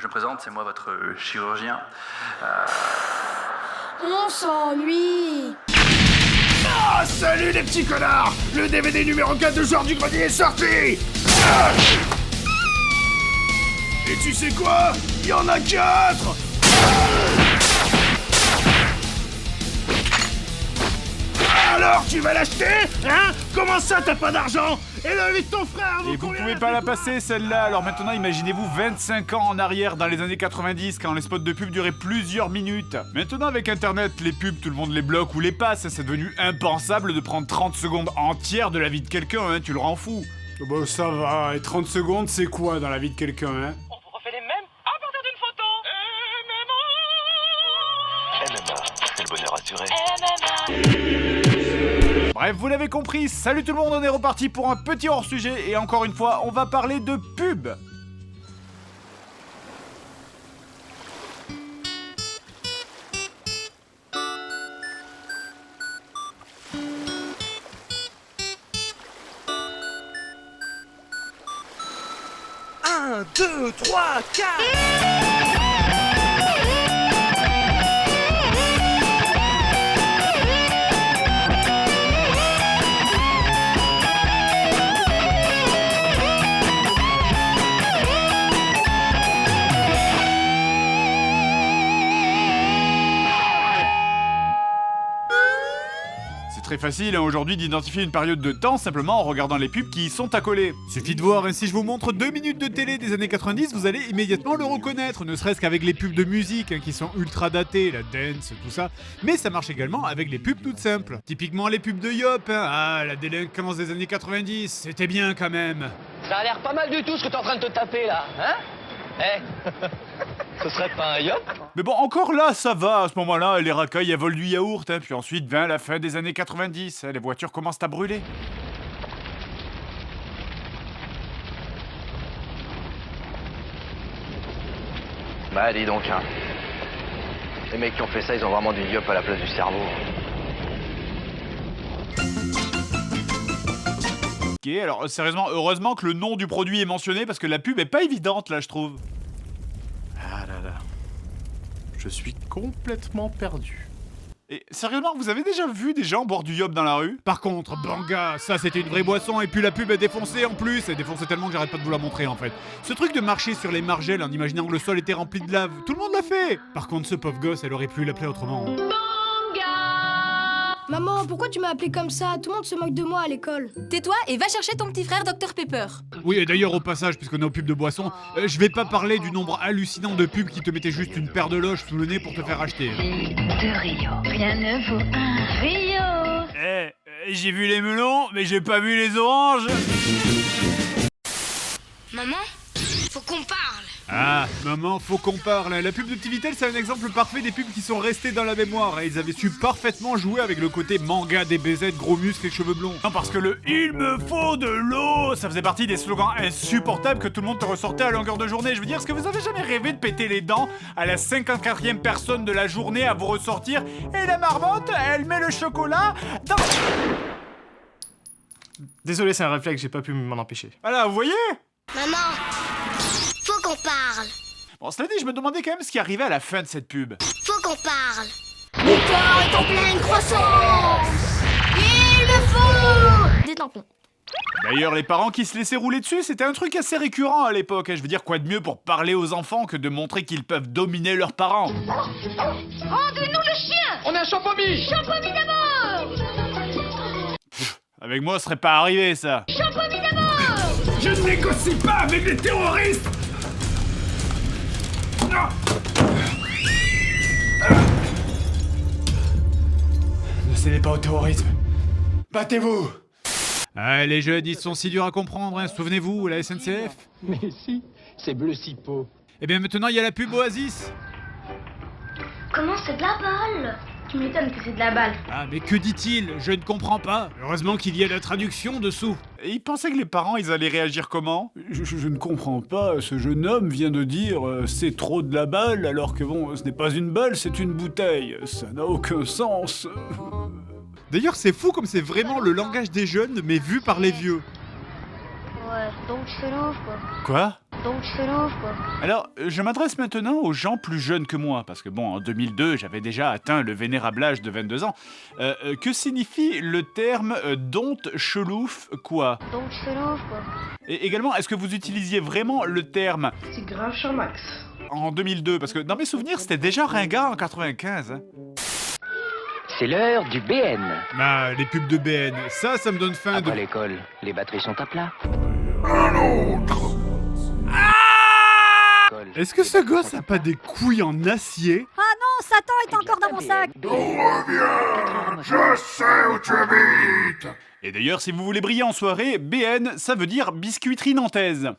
Je me présente, c'est moi votre chirurgien. On s'ennuie. Ah, salut les petits connards! Le DVD numéro 4 de Joueur du Grenier est sorti! Ah, et tu sais quoi? Il y en a 4! Alors, tu vas l'acheter? Hein? Comment ça, t'as pas d'argent? Et l'invite ton frère! Et vous pouvez pas la passer celle-là, alors maintenant imaginez-vous 25 ans en arrière dans les années 90 quand les spots de pub duraient plusieurs minutes. Maintenant avec internet, les pubs tout le monde les bloque ou les passe, c'est devenu impensable de prendre 30 secondes entières de la vie de quelqu'un, hein, tu le rends fou. Bon ça va, et 30 secondes c'est quoi dans la vie de quelqu'un, hein? On vous refait les mêmes à partir d'une photo. MMA, c'est le bonheur assuré. Bref, vous l'avez compris, salut tout le monde, on est reparti pour un petit hors-sujet et encore une fois, on va parler de pub. Un, deux, trois, quatre. C'est très facile hein, aujourd'hui d'identifier une période de temps simplement en regardant les pubs qui y sont accolées. Suffit de voir, hein, si je vous montre 2 minutes de télé des années 90, vous allez immédiatement le reconnaître, ne serait-ce qu'avec les pubs de musique hein, qui sont ultra datées, la dance, tout ça. Mais ça marche également avec les pubs toutes simples. Typiquement les pubs de Yop, hein. Ah, la délinquance des années 90, c'était bien quand même. Ça a l'air pas mal du tout ce que t'es en train de te taper là, hein? Eh, ce serait pas un yop? Mais bon, encore là, ça va, à ce moment-là, les racailles, elles volent du yaourt, hein, puis ensuite vient la fin des années 90, hein, les voitures commencent à brûler. Bah dis donc, hein. Les mecs qui ont fait ça, ils ont vraiment du yop à la place du cerveau. Ok, alors sérieusement, heureusement que le nom du produit est mentionné, parce que la pub est pas évidente, là, je trouve. Ah là là. Je suis complètement perdu. Et sérieusement, vous avez déjà vu des gens boire du yop dans la rue? Par contre, Banga, ça c'était une vraie boisson, et puis la pub est défoncée en plus, elle est défoncée tellement que j'arrête pas de vous la montrer en fait. Ce truc de marcher sur les margelles en imaginant que le sol était rempli de lave, tout le monde l'a fait. Par contre, ce pauvre gosse, elle aurait pu l'appeler autrement. Maman, pourquoi tu m'as appelé comme ça? Tout le monde se moque de moi à l'école. Tais-toi et va chercher ton petit frère Dr Pepper. Oui, et d'ailleurs, au passage, puisqu'on est aux pubs de boissons, je vais pas parler du nombre hallucinant de pubs qui te mettaient juste une paire de loges sous le nez pour te faire acheter. De Rio, rien ne vaut un Rio. J'ai vu les melons, mais j'ai pas vu les oranges. Maman, faut qu'on parle. Ah, maman, faut qu'on parle. La pub de Petit Vitel, c'est un exemple parfait des pubs qui sont restées dans la mémoire. Ils avaient su parfaitement jouer avec le côté manga, DBZ, gros muscles et cheveux blonds. Non, parce que le « il me faut de l'eau », ça faisait partie des slogans insupportables que tout le monde te ressortait à longueur de journée. Je veux dire, est-ce que vous avez jamais rêvé de péter les dents à la 54e personne de la journée à vous ressortir « et la marmotte, elle met le chocolat dans... » Désolé, c'est un réflexe, j'ai pas pu m'en empêcher. Voilà, vous voyez? Maman, faut qu'on parle. Bon, cela dit, je me demandais quand même ce qui arrivait à la fin de cette pub. Faut qu'on parle. Mon corps est en pleine croissance. Il me faut des tampons. D'ailleurs, les parents qui se laissaient rouler dessus, c'était un truc assez récurrent à l'époque. Je veux dire, quoi de mieux pour parler aux enfants que de montrer qu'ils peuvent dominer leurs parents? Rendez-nous le chien. On est un champomis. Champomis d'abord. Avec moi, ce serait pas arrivé, ça. Champomis d'abord. Je ne négocie pas avec les terroristes! Non! Ne cédez pas au terrorisme. Battez-vous! Ah, les jeunes, ils sont si durs à comprendre, hein. Souvenez-vous, la SNCF. Mais si, c'est bleu cipo. Eh bien, maintenant, il y a la pub Oasis. Comment c'est de la balle? Tu m'étonnes que c'est de la balle. Ah, mais que dit-il? Je ne comprends pas. Heureusement qu'il y a la traduction dessous. Et ils pensaient que les parents, ils allaient réagir comment? Je ne comprends pas, ce jeune homme vient de dire c'est trop de la balle, alors que bon, ce n'est pas une balle, c'est une bouteille. Ça n'a aucun sens. D'ailleurs, c'est fou comme c'est vraiment le langage des jeunes, mais vu par les vieux. Ouais, donc je fais l'ouf quoi. Quoi? Donc tu fais l'ouvre, quoi. Alors, je m'adresse maintenant aux gens plus jeunes que moi, parce que bon, en 2002, j'avais déjà atteint le vénérable âge de 22 ans. Que signifie le terme don't chelouf quoi? Donc tu fais l'ouvre, quoi. Et également, est-ce que vous utilisiez vraiment le terme C'est grave cher, Max. en 2002? Parce que dans mes souvenirs, c'était déjà ringard en 95. Hein. C'est l'heure du BN. Ah, les pubs de BN, ça me donne faim de... Après l'école, les batteries sont à plat. Est-ce que ce gosse a pas des couilles en acier? Ah non, Satan est encore dans mon sac. Je sais où tu habites. Et d'ailleurs, si vous voulez briller en soirée, BN, ça veut dire biscuiterie nantaise.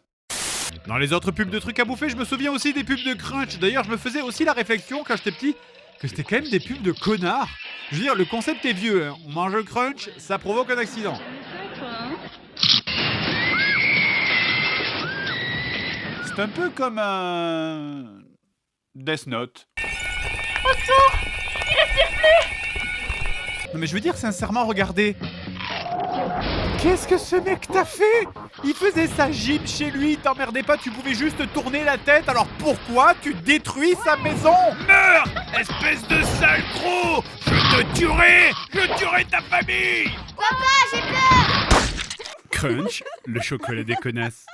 Dans les autres pubs de trucs à bouffer, je me souviens aussi des pubs de Crunch. D'ailleurs, je me faisais aussi la réflexion quand j'étais petit que c'était quand même des pubs de connards. Je veux dire, le concept est vieux, hein. On mange un Crunch, ça provoque un accident. C'est un peu comme un... Death Note. Non mais je veux dire, sincèrement, regardez. Qu'est-ce que ce mec t'a fait? Il faisait sa gym chez lui, t'emmerdais pas, tu pouvais juste tourner la tête, alors pourquoi tu détruis sa maison? Meurs, espèce de sale gros. Je tuerai ta famille. Papa, j'ai peur. Crunch, le chocolat des connasses.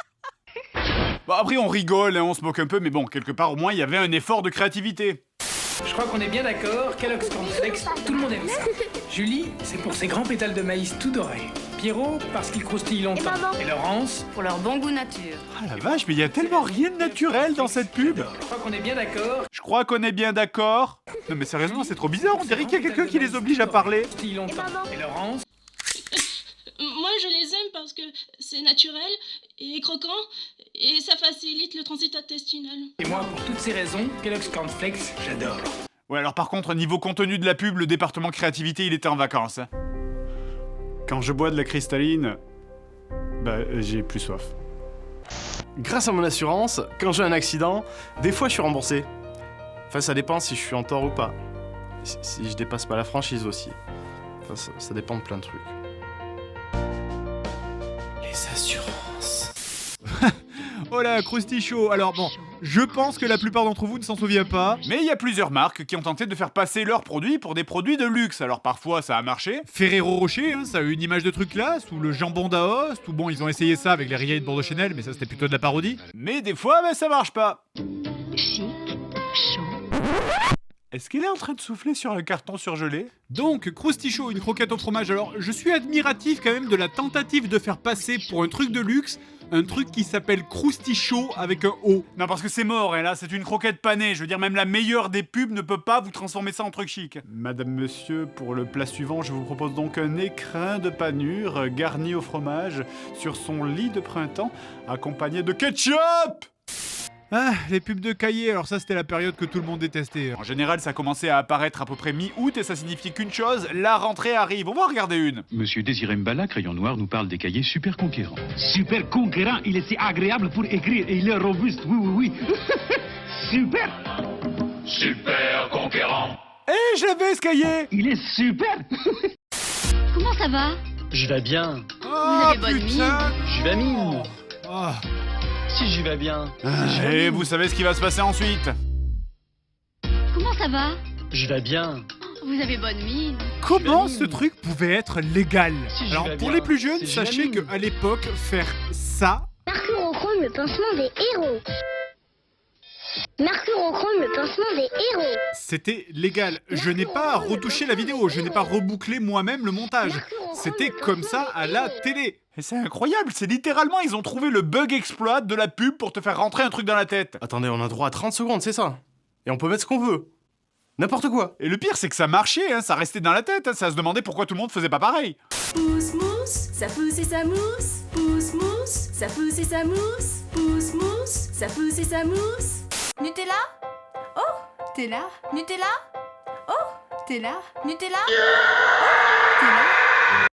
Bon, après, on rigole, hein, on se moque un peu, mais bon, quelque part, au moins, il y avait un effort de créativité. Je crois qu'on est bien d'accord, Kellogg's Cornflakes, tout le monde aime ça. Julie, c'est pour ses grands pétales de maïs tout dorés. Pierrot, parce qu'il croustille longtemps. Et Laurence, Pour leur bon goût nature. Ah la vache, mais il y a tellement rien de naturel dans cette pub. je crois qu'on est bien d'accord. Je crois qu'on est bien d'accord. Non mais sérieusement, c'est trop bizarre, on dirait qu'il y a quelqu'un qui les oblige à parler. Croustille longtemps. Et Laurence, Moi, je les aime parce que c'est naturel et croquant et ça facilite le transit intestinal. et moi, pour toutes ces raisons, Kellogg's Cornflakes, j'adore. Ouais, alors par contre, niveau contenu de la pub, le département créativité, il était en vacances. Hein. Quand je bois de la cristalline, bah j'ai plus soif. Grâce à mon assurance, quand j'ai un accident, des fois je suis remboursé. Enfin, ça dépend si je suis en tort ou pas. Si je dépasse pas la franchise aussi. Enfin, ça dépend de plein de trucs. Les assurances. Oh là, Croustichaud. Alors bon, je pense que la plupart d'entre vous ne s'en souviennent pas. Mais il y a plusieurs marques qui ont tenté de faire passer leurs produits pour des produits de luxe. Alors parfois ça a marché. Ferrero Rocher, hein, ça a eu une image de truc classe, ou le jambon d'Aoste, ou bon, ils ont essayé ça avec les rillettes de Bordeaux Chanel, mais ça c'était plutôt de la parodie. Mais des fois, bah, ça marche pas. Chic, chaud. Est-ce qu'il est en train de souffler sur un carton surgelé? Donc, Croustichaud, une croquette au fromage. Alors, je suis admiratif quand même de la tentative de faire passer pour un truc de luxe un truc qui s'appelle Croustichaud avec un O. Non, parce que c'est mort, et là, c'est une croquette panée. Je veux dire, même la meilleure des pubs ne peut pas vous transformer ça en truc chic. Madame, monsieur, pour le plat suivant, je vous propose donc un écrin de panure garni au fromage sur son lit de printemps, accompagné de ketchup! Ah, les pubs de cahiers, alors ça c'était la période que tout le monde détestait. En général, ça commençait à apparaître à peu près mi-août et ça signifiait qu'une chose, la rentrée arrive. On va en regarder une. Monsieur Désiré Mbala, crayon noir, nous parle des cahiers super conquérants. Super conquérant, il est si agréable pour écrire et il est robuste, oui. Super. Super conquérant. Eh, je l'avais ce cahier. Il est super. Comment ça va? Je vais bien. Oh, avez bonne putain. Je vais mine. Oh. Si j'y vais bien. Et vous savez ce qui va se passer ensuite? Comment ça va? Je vais bien. Vous avez bonne mine. Comment ce truc pouvait être légal? Si, j'y Alors vais pour bien. les plus jeunes, Si, j'y sachez vais bien. qu'à l'époque, faire ça, Mercurochrome, le pansement des héros. Mercurochrome, le pansement des héros. c'était légal. Je n'ai pas retouché la vidéo, je n'ai pas rebouclé moi-même le montage. C'était comme ça à la télé. Et c'est incroyable, c'est littéralement, ils ont trouvé le bug exploit de la pub pour te faire rentrer un truc dans la tête. Attendez, on a droit à 30 secondes, c'est ça? Et on peut mettre ce qu'on veut. N'importe quoi. Et le pire, c'est que ça marchait, hein, ça restait dans la tête, hein, ça se demandait pourquoi tout le monde faisait pas pareil. Pousse mousse, ça pousse et ça mousse. Pousse mousse, ça pousse et ça mousse. Pousse mousse, ça pousse et ça mousse. Nutella? Oh, t'es là. Nutella? Oh, t'es là. Nutella? Oh, t'es là.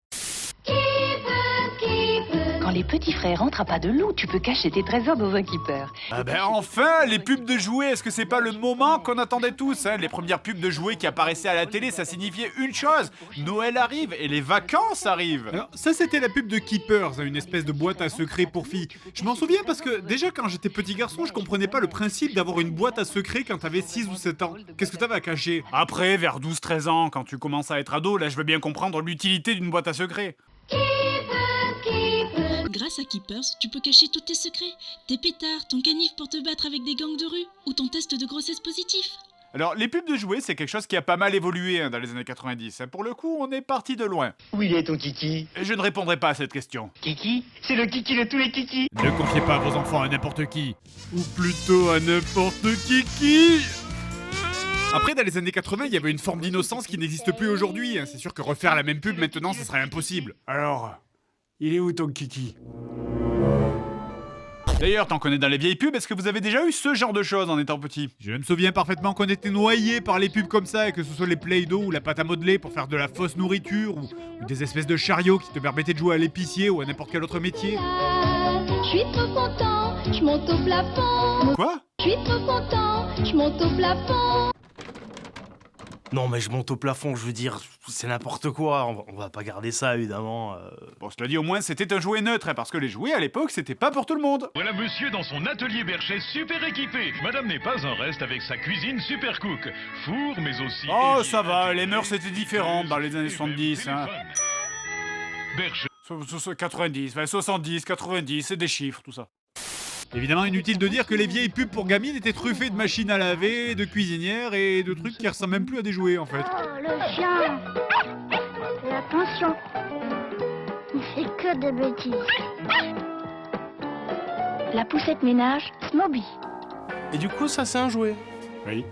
Qui peut Quand les petits frères rentrent à pas de loup, tu peux cacher tes trésors dans un keeper. Ah ben enfin, les pubs de jouets, est-ce que c'est pas le moment qu'on attendait tous, hein? Les premières pubs de jouets qui apparaissaient à la télé, ça signifiait une chose, Noël arrive et les vacances arrivent. Alors ça c'était la pub de Keepers, une espèce de boîte à secrets pour filles. Je m'en souviens parce que déjà quand j'étais petit garçon, je comprenais pas le principe d'avoir une boîte à secrets quand t'avais 6 ou 7 ans. Qu'est-ce que t'avais à cacher? Après, vers 12-13 ans, quand tu commences à être ado, là je veux bien comprendre l'utilité d'une boîte à secrets. Grâce à Keepers, tu peux cacher tous tes secrets, tes pétards, ton canif pour te battre avec des gangs de rue, ou ton test de grossesse positif. Alors, les pubs de jouets, c'est quelque chose qui a pas mal évolué dans les années 90. Pour le coup, on est parti de loin. Où il est ton kiki? Et je ne répondrai pas à cette question. Kiki? C'est le kiki de tous les kikis. Ne confiez pas vos enfants à n'importe qui. Ou plutôt à n'importe qui. Après, dans les années 80, il y avait une forme d'innocence qui n'existe plus aujourd'hui. C'est sûr que refaire la même pub maintenant, ce serait impossible. Alors, il est où ton kiki? D'ailleurs, tant qu'on est dans les vieilles pubs, est-ce que vous avez déjà eu ce genre de choses en étant petit? Je me souviens parfaitement qu'on était noyés par les pubs comme ça, et que ce soit les Play-Doh ou la pâte à modeler pour faire de la fausse nourriture, ou des espèces de chariots qui te permettaient de jouer à l'épicier ou à n'importe quel autre métier. Je suis trop content, je monte au plafond. Quoi? Je suis trop content, je monte au plafond. Non mais je monte au plafond, je veux dire, c'est n'importe quoi, on va pas garder ça évidemment. Bon, je te dis au moins c'était un jouet neutre, hein, parce que les jouets à l'époque c'était pas pour tout le monde. Voilà monsieur dans son atelier Berchet super équipé. Madame n'est pas un reste avec sa cuisine super cook. Four mais aussi... Oh ça va, les mœurs étaient différentes dans les années 70. Hein. Berchet. 90, 70, 90, c'est des chiffres tout ça. Évidemment, inutile de dire que les vieilles pubs pour gamines étaient truffées de machines à laver, de cuisinières et de trucs qui ressemblent même plus à des jouets en fait. Oh, le chien. Et attention, il fait que de bêtises. La poussette ménage, Smoby. Et du coup, ça c'est un jouet? Oui.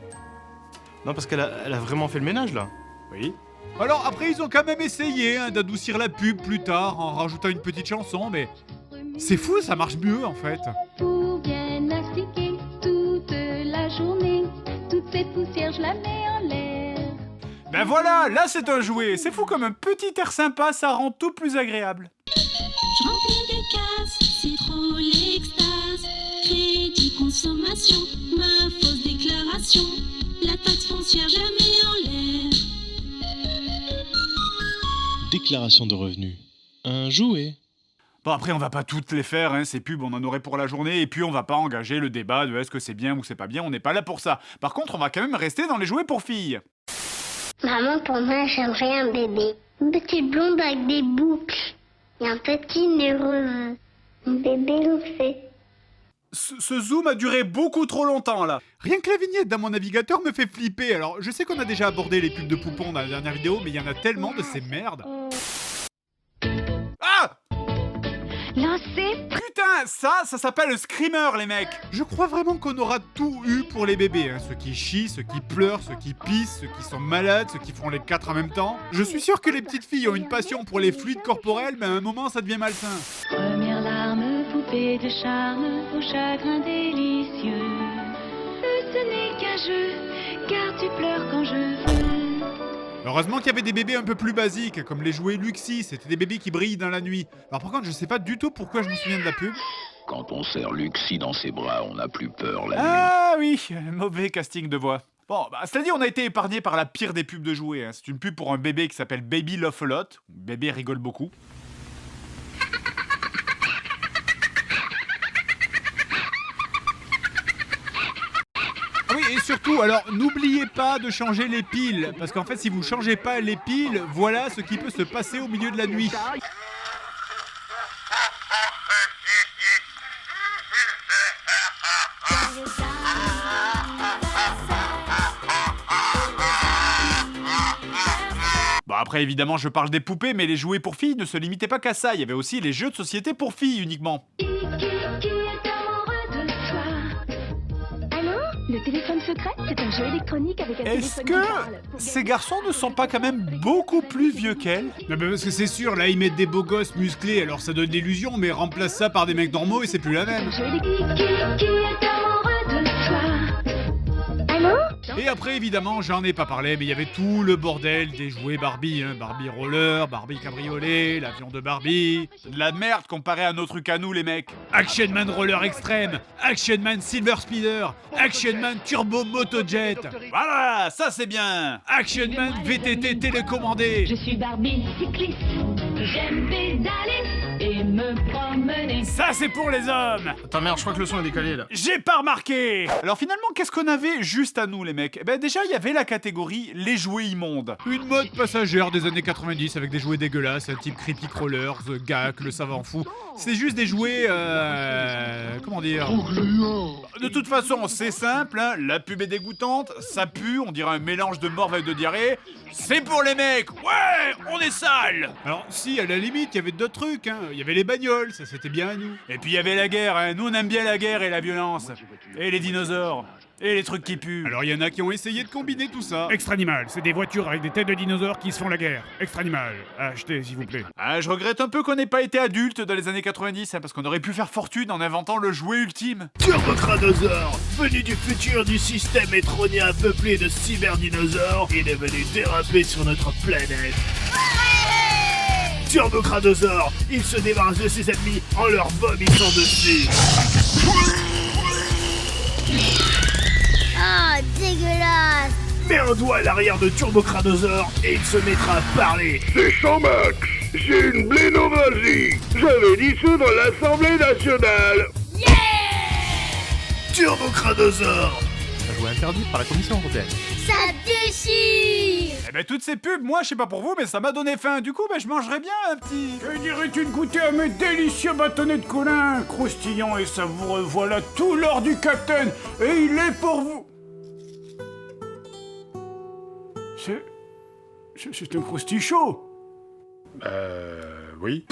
Non, parce qu'elle a vraiment fait le ménage là. Oui. Alors après, ils ont quand même essayé d'adoucir la pub plus tard en rajoutant une petite chanson, mais c'est fou, ça marche mieux en fait. Viennent astiquer toute la journée. Toute cette poussière, je la mets en l'air. Ben voilà, là c'est un jouet. C'est fou comme un petit air sympa, ça rend tout plus agréable. Je remplis des cases, c'est trop l'extase. Crédit consommation, ma fausse déclaration. La taxe foncière, je la mets en l'air. Déclaration de revenus. Un jouet. Bon après on va pas toutes les faire, hein, ces pubs on en aurait pour la journée, et puis on va pas engager le débat de est-ce que c'est bien ou c'est pas bien, on n'est pas là pour ça. Par contre on va quand même rester dans les jouets pour filles. Maman, pour moi, j'aimerais un bébé. Une petite blonde avec des boucles. Et un petit nez rose. Un bébé rouffé. Ce zoom a duré beaucoup trop longtemps là. Rien que la vignette dans mon navigateur me fait flipper. Alors je sais qu'on a déjà abordé les pubs de poupons dans la dernière vidéo, mais il y en a tellement de ces merdes. Ah! Lancez. Putain, ça s'appelle un screamer les mecs. Je crois vraiment qu'on aura tout eu pour les bébés, hein. Ceux qui chient, ceux qui pleurent, ceux qui pissent, ceux qui sont malades, ceux qui font les 4 en même temps. Je suis sûr que les petites filles ont une passion pour les fluides corporels, mais à un moment ça devient malsain. Première larme, poupée de charme, au chagrin délicieux. Ce n'est qu'un jeu, car tu pleures quand je veux. Heureusement qu'il y avait des bébés un peu plus basiques, comme les jouets Luxi, c'était des bébés qui brillent dans la nuit. Alors par contre, je sais pas du tout pourquoi je me souviens de la pub. Quand on serre Luxi dans ses bras, on n'a plus peur la nuit. Ah oui, mauvais casting de voix. Bon, bah, cela dit, on a été épargné par la pire des pubs de jouets. Hein. C'est une pub pour un bébé qui s'appelle Baby Love a Lot. Bébé rigole beaucoup. Oui, et surtout, alors n'oubliez pas de changer les piles, parce qu'en fait, si vous changez pas les piles, voilà ce qui peut se passer au milieu de la nuit. Bon, après, évidemment, je parle des poupées, mais les jouets pour filles ne se limitaient pas qu'à ça. Il y avait aussi les jeux de société pour filles uniquement. Le téléphone secret, c'est un jeu électronique avec un Est-ce téléphone que qui parle. ces garçons ne sont pas quand même beaucoup plus vieux qu'elles? Non mais parce que c'est sûr, là ils mettent des beaux gosses musclés, alors ça donne l'illusion, mais remplace ça par des mecs normaux et c'est plus la même. Qui est amoureux de toi? Allô? Et après, évidemment, j'en ai pas parlé, mais il y avait tout le bordel des jouets Barbie, hein. Barbie roller, Barbie cabriolet, l'avion de Barbie. De la merde comparé à nos trucs à nous, les mecs. Action Man Roller Extreme, Action Man Silver Speeder, Action Man Turbo Motojet. Voilà, ça c'est bien. Action Man VTT télécommandé. Je suis Barbie cycliste, j'aime pédaler et me promener. Ça c'est pour les hommes. Attends, merde, je crois que le son est décalé là. J'ai pas remarqué. Alors finalement, qu'est-ce qu'on avait juste à nous, les mecs? Eh ben déjà, il y avait la catégorie les jouets immondes. Une mode passagère des années 90 avec des jouets dégueulasses, un type Creepy Crawler, The Gak, le savant fou. C'est juste des jouets, comment dire? De toute façon, c'est simple, hein, la pub est dégoûtante, ça pue, on dirait un mélange de morve avec de diarrhée. C'est pour les mecs, ouais, on est sale. Alors si, à la limite, il y avait d'autres trucs, hein. Il y avait les bagnoles, ça c'était bien à nous. Et puis il y avait la guerre, hein. Nous on aime bien la guerre et la violence. Et les dinosaures. Et les trucs qui puent. Alors il y en a qui ont essayé de combiner tout ça. Extra Animal, c'est des voitures avec des têtes de dinosaures qui se font la guerre. Extra Animal, achetez s'il vous plaît. Ah, je regrette un peu qu'on n'ait pas été adulte dans les années 90, hein, parce qu'on aurait pu faire fortune en inventant le jouet ultime. Turbocranosaure, venu du futur du système étronien peuplé de cyberdinosaures, il est venu déraper sur notre planète. Turbocranosaure, il se débarrasse de ses ennemis en leur vomissant dessus. Oh, dégueulasse! Mets un doigt à l'arrière de Turbocranosaure et il se mettra à parler. C'est Champ-Max, j'ai une blénovasie. Je vais dissoudre l'Assemblée nationale. Turbocranosaure. Un jouet interdit par la Commission européenne. Ça déchire! Eh ben toutes ces pubs, moi je sais pas pour vous, mais ça m'a donné faim. Du coup, ben je mangerais bien un petit. Que dirais-tu de goûter à mes délicieux bâtonnets de Colin, croustillants et savoureux, voilà tout l'or du Capitaine, et il est pour vous. C'est un croustille chaud. Oui.